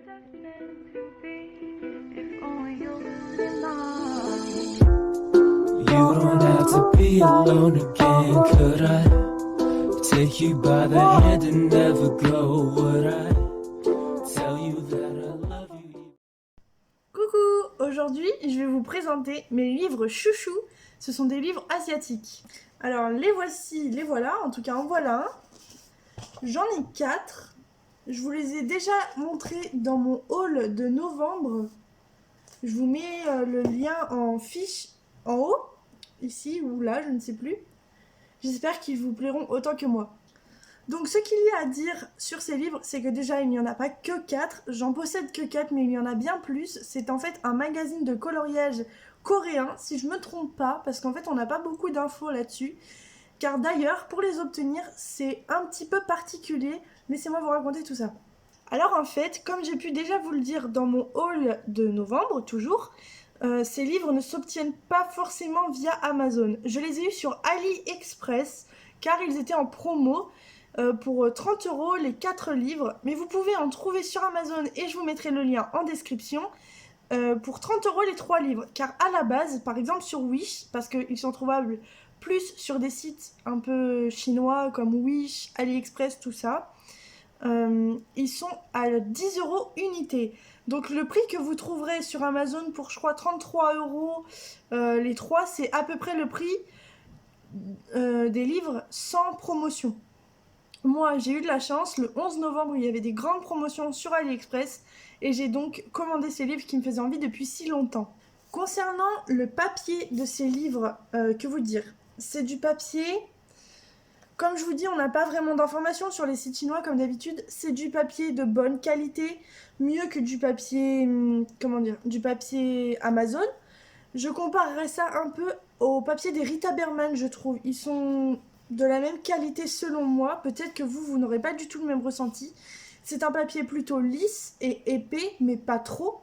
just meant to be. If only you would know. You don't have to be alone again. Could I take you by the hand and never go? Would I tell you that I love you? Coucou! Aujourd'hui, je vais vous présenter mes livres chouchous. Ce sont des livres asiatiques. Alors, les voici, les voilà. En tout cas, en voilà un. J'en ai 4. Je vous les ai déjà montrés dans mon haul de novembre. Je vous mets le lien en fiche en haut, ici ou là, je ne sais plus. J'espère qu'ils vous plairont autant que moi. Donc ce qu'il y a à dire sur ces livres, c'est que déjà il n'y en a pas que 4, j'en possède que 4 mais il y en a bien plus. C'est en fait un magazine de coloriage coréen, si je me trompe pas, parce qu'en fait on n'a pas beaucoup d'infos là-dessus. Car d'ailleurs, pour les obtenir, c'est un petit peu particulier. Laissez-moi vous raconter tout ça. Alors en fait, comme j'ai pu déjà vous le dire dans mon haul de novembre, toujours, ces livres ne s'obtiennent pas forcément via Amazon. Je les ai eus sur AliExpress, car ils étaient en promo pour 30 € les 4 livres. Mais vous pouvez en trouver sur Amazon, et je vous mettrai le lien en description, pour 30 € les 3 livres. Car à la base, par exemple sur Wish, parce qu'ils sont trouvables plus sur des sites un peu chinois comme Wish, AliExpress, tout ça, ils sont à 10 € unité. Donc le prix que vous trouverez sur Amazon pour je crois 33 € les 3, c'est à peu près le prix des livres sans promotion. Moi j'ai eu de la chance, le 11 novembre il y avait des grandes promotions sur AliExpress et j'ai donc commandé ces livres qui me faisaient envie depuis si longtemps. Concernant le papier de ces livres, que vous dire? C'est du papier, comme je vous dis, on n'a pas vraiment d'informations sur les sites chinois comme d'habitude. C'est du papier de bonne qualité, mieux que du papier, du papier Amazon. Je comparerais ça un peu au papier des Rita Berman, je trouve. Ils sont de la même qualité selon moi. Peut-être que vous n'aurez pas du tout le même ressenti. C'est un papier plutôt lisse et épais, mais pas trop.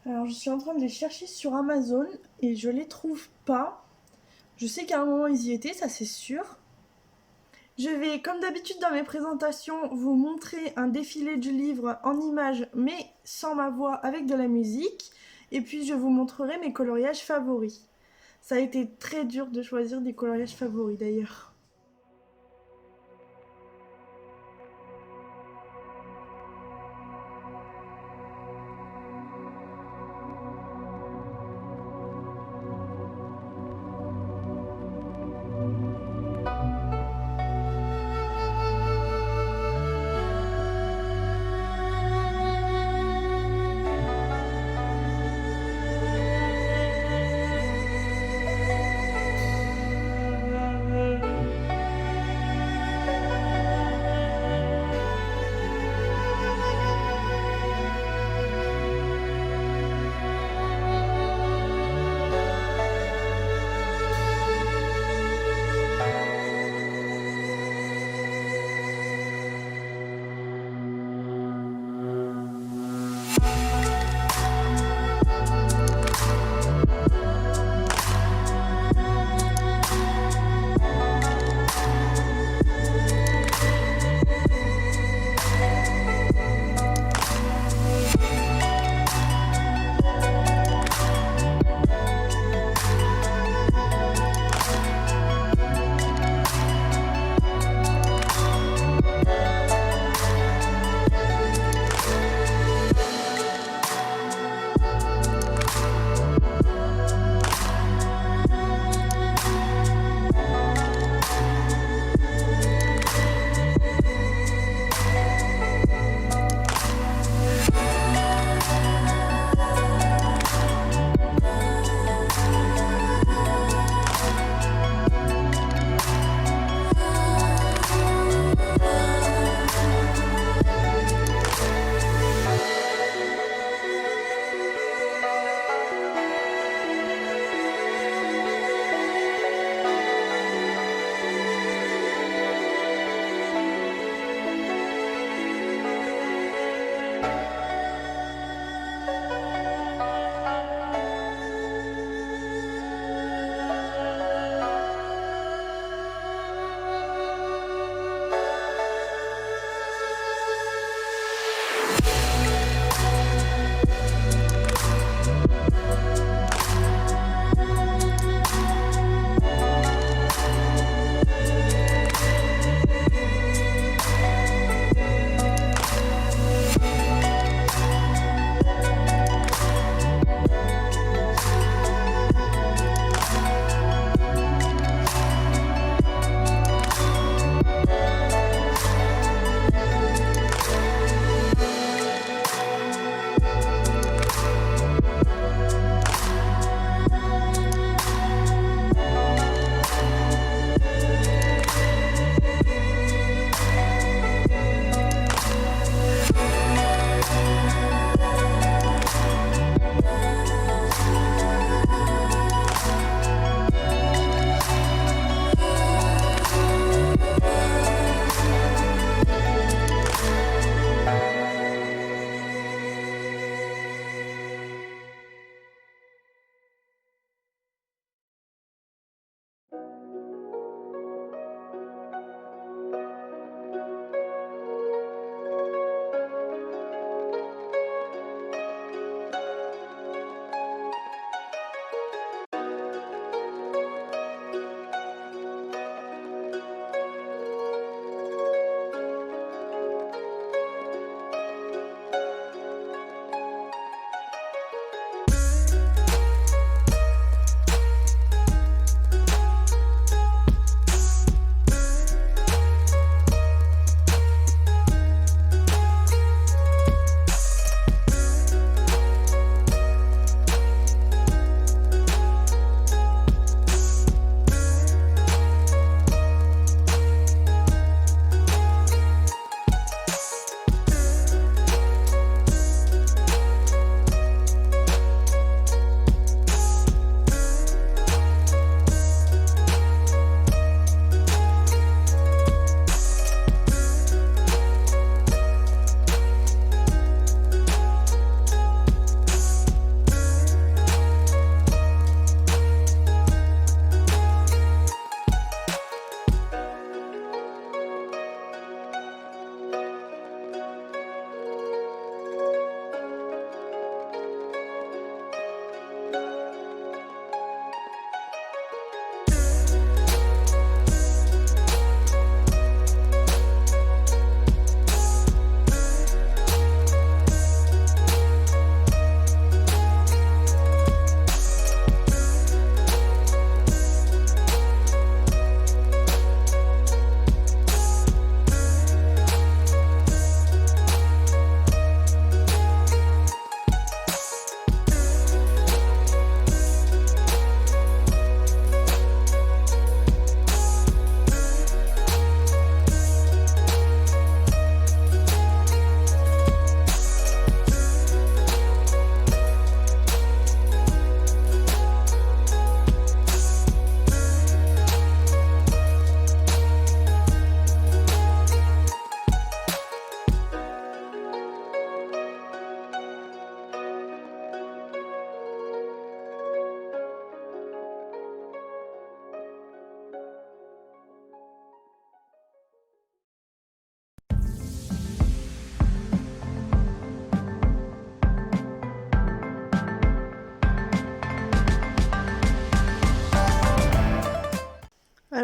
Alors je suis en train de les chercher sur Amazon et je les trouve pas. Je sais qu'à un moment ils y étaient, ça c'est sûr. Je vais, comme d'habitude dans mes présentations, vous montrer un défilé du livre en images, mais sans ma voix, avec de la musique. Et puis je vous montrerai mes coloriages favoris. Ça a été très dur de choisir des coloriages favoris d'ailleurs.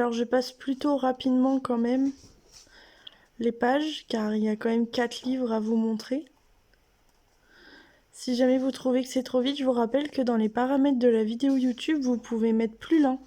Alors je passe plutôt rapidement quand même les pages, car il y a quand même 4 livres à vous montrer. Si jamais vous trouvez que c'est trop vite, je vous rappelle que dans les paramètres de la vidéo YouTube, vous pouvez mettre plus lent.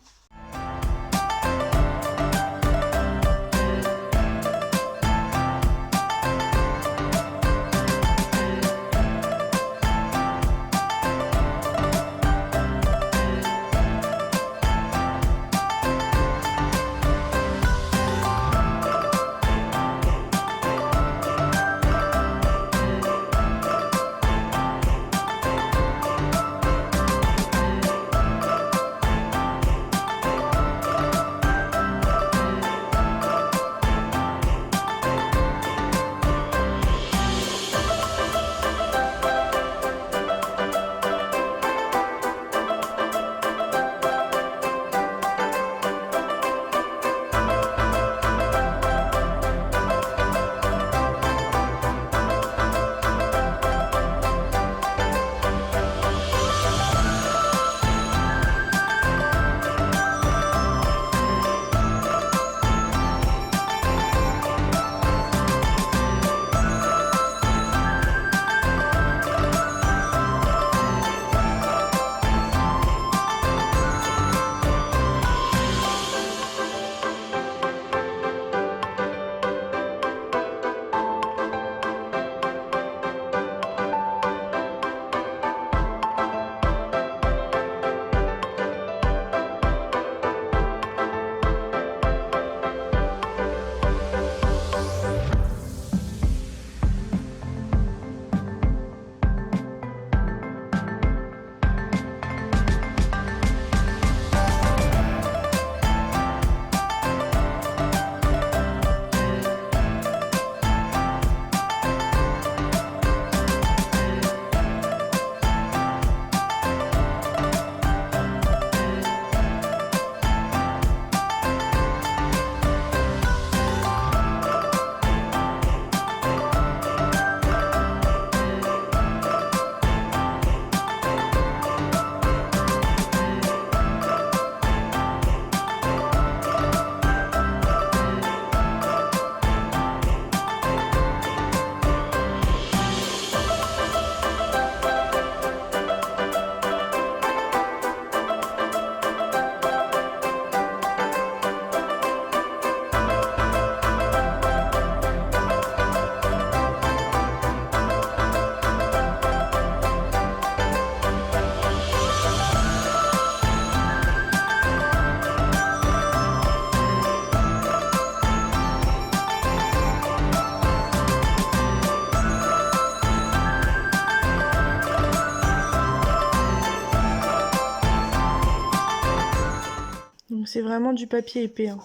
Donc c'est vraiment du papier épais, hein.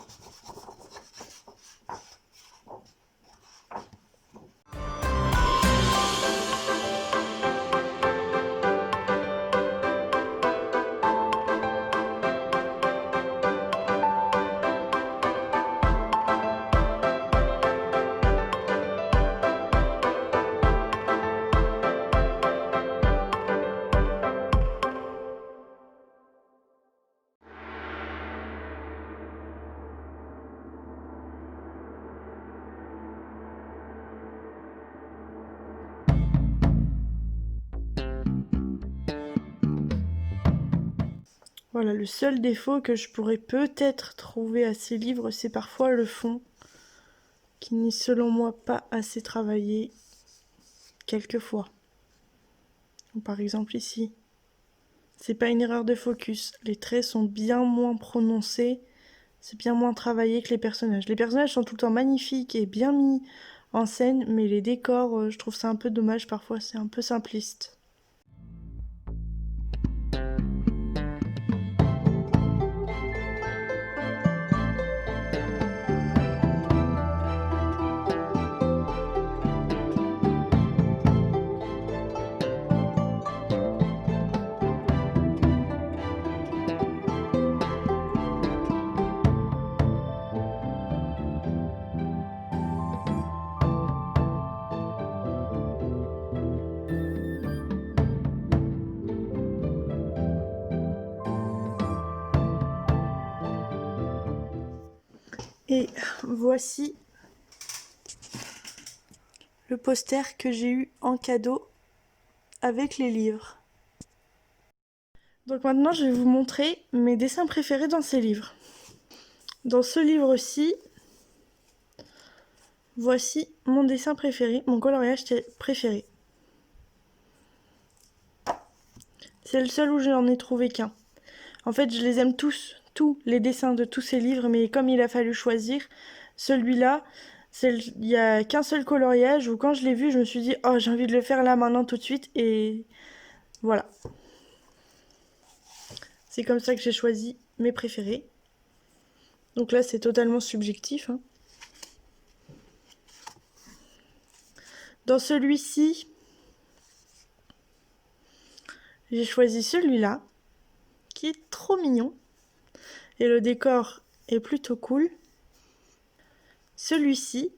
Voilà, le seul défaut que je pourrais peut-être trouver à ces livres, c'est parfois le fond, qui n'est selon moi pas assez travaillé, quelquefois. Par exemple ici. C'est pas une erreur de focus, les traits sont bien moins prononcés, c'est bien moins travaillé que les personnages. Les personnages sont tout le temps magnifiques et bien mis en scène, mais les décors, je trouve ça un peu dommage parfois, c'est un peu simpliste. Et voici le poster que j'ai eu en cadeau avec les livres. Donc maintenant, je vais vous montrer mes dessins préférés dans ces livres. Dans ce livre-ci, voici mon dessin préféré, mon coloriage préféré. C'est le seul où je n'en ai trouvé qu'un. En fait, je les aime tous les dessins de tous ces livres, mais comme il a fallu choisir, celui-là, il n'y a qu'un seul coloriage où quand je l'ai vu, je me suis dit « Oh, j'ai envie de le faire là, maintenant, tout de suite » et voilà. C'est comme ça que j'ai choisi mes préférés. Donc là, c'est totalement subjectif, hein. Dans celui-ci, j'ai choisi celui-là, qui est trop mignon. Et le décor est plutôt cool. Celui-ci,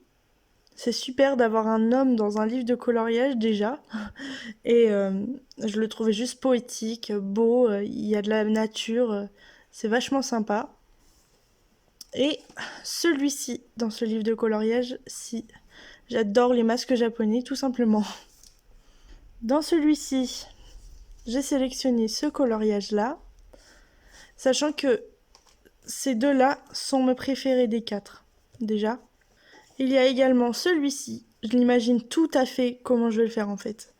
c'est super d'avoir un homme dans un livre de coloriage déjà. Et je le trouvais juste poétique, beau, il y a de la nature, c'est vachement sympa. Et celui-ci, dans ce livre de coloriage, si j'adore les masques japonais, tout simplement. Dans celui-ci, j'ai sélectionné ce coloriage-là, sachant que ces deux-là sont mes préférés des 4, déjà. Il y a également celui-ci, je l'imagine tout à fait comment je vais le faire en fait.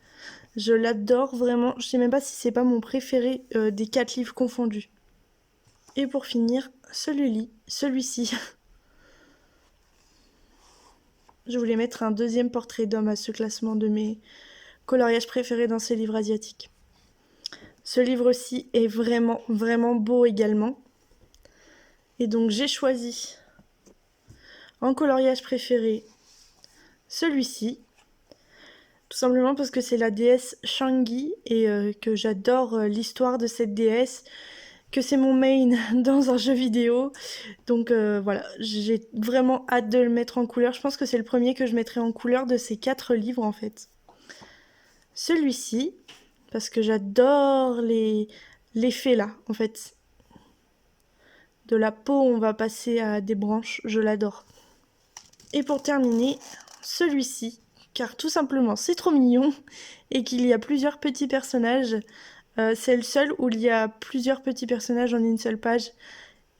Je l'adore vraiment, je sais même pas si c'est pas mon préféré des 4 livres confondus. Et pour finir, celui-ci. Je voulais mettre un deuxième portrait d'homme à ce classement de mes coloriages préférés dans ces livres asiatiques. Ce livre-ci est vraiment, vraiment beau également. Et donc j'ai choisi en coloriage préféré celui-ci. Tout simplement parce que c'est la déesse Changi et que j'adore l'histoire de cette déesse, que c'est mon main dans un jeu vidéo. Donc voilà, j'ai vraiment hâte de le mettre en couleur. Je pense que c'est le premier que je mettrai en couleur de ces 4 livres en fait. Celui-ci, parce que j'adore l'effet là en fait. De la peau, on va passer à des branches, je l'adore. Et pour terminer, celui-ci, car tout simplement c'est trop mignon et qu'il y a plusieurs petits personnages. C'est le seul où il y a plusieurs petits personnages en une seule page.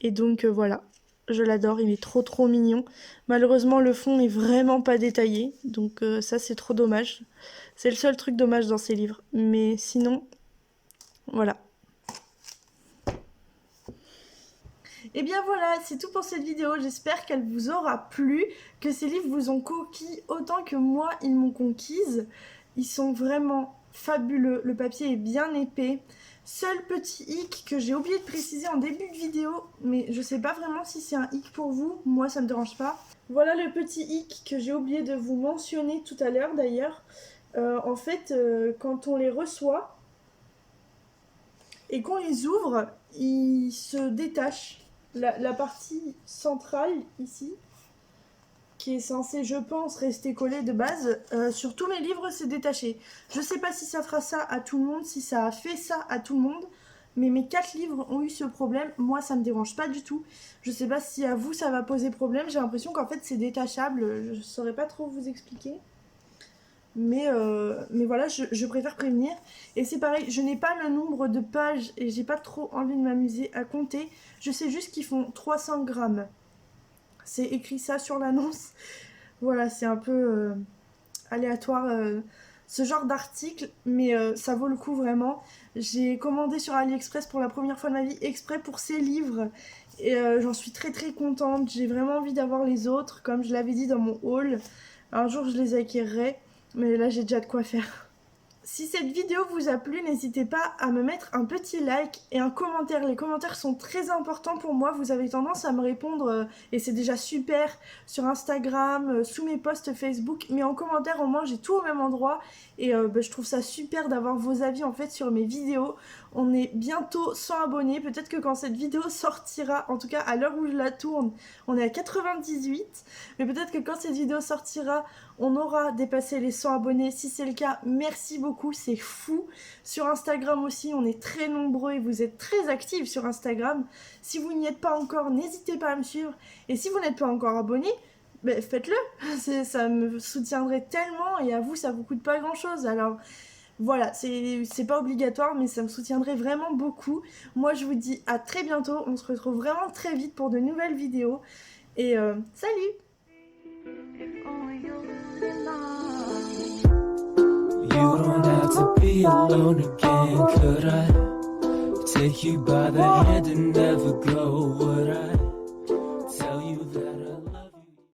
Et donc voilà, je l'adore, il est trop mignon. Malheureusement le fond est vraiment pas détaillé, donc ça c'est trop dommage. C'est le seul truc dommage dans ces livres. Mais sinon, voilà. Et bien voilà, c'est tout pour cette vidéo, j'espère qu'elle vous aura plu, que ces livres vous ont conquis autant que moi ils m'ont conquise. Ils sont vraiment fabuleux, le papier est bien épais. Seul petit hic que j'ai oublié de préciser en début de vidéo, mais je sais pas vraiment si c'est un hic pour vous, moi ça me dérange pas. Voilà le petit hic que j'ai oublié de vous mentionner tout à l'heure d'ailleurs. En fait, quand on les reçoit et qu'on les ouvre, ils se détachent. La partie centrale ici, qui est censée, je pense, rester collée de base, sur tous mes livres, c'est détaché. Je sais pas si ça fera ça à tout le monde, si ça a fait ça à tout le monde, mais mes 4 livres ont eu ce problème. Moi, ça me dérange pas du tout. Je sais pas si à vous, ça va poser problème. J'ai l'impression qu'en fait, c'est détachable. Je saurais pas trop vous expliquer. Mais voilà, je préfère prévenir. Et c'est pareil, je n'ai pas le nombre de pages et j'ai pas trop envie de m'amuser à compter. Je sais juste qu'ils font 300 grammes. C'est écrit ça sur l'annonce. Voilà, c'est un peu aléatoire ce genre d'article, mais ça vaut le coup vraiment. J'ai commandé sur AliExpress pour la première fois de ma vie exprès pour ces livres. Et j'en suis très contente. J'ai vraiment envie d'avoir les autres, comme je l'avais dit dans mon haul. Un jour, je les acquerrai. Mais là, j'ai déjà de quoi faire. Si cette vidéo vous a plu, n'hésitez pas à me mettre un petit like et un commentaire. Les commentaires sont très importants pour moi. Vous avez tendance à me répondre, et c'est déjà super, sur Instagram, sous mes posts Facebook. Mais en commentaire, au moins, j'ai tout au même endroit. Et je trouve ça super d'avoir vos avis en fait sur mes vidéos. On est bientôt 100 abonnés. Peut-être que quand cette vidéo sortira, en tout cas à l'heure où je la tourne, on est à 98. Mais peut-être que quand cette vidéo sortira, on aura dépassé les 100 abonnés. Si c'est le cas, merci beaucoup, c'est fou. Sur Instagram aussi, on est très nombreux et vous êtes très actifs sur Instagram. Si vous n'y êtes pas encore, n'hésitez pas à me suivre. Et si vous n'êtes pas encore abonné, ben faites-le. Ça me soutiendrait tellement et à vous, ça vous coûte pas grand-chose. Alors voilà, c'est pas obligatoire, mais ça me soutiendrait vraiment beaucoup. Moi, je vous dis à très bientôt. On se retrouve vraiment très vite pour de nouvelles vidéos. Et salut! If only you belong. You don't have to be alone again. Could I take you by the hand and never go? Would I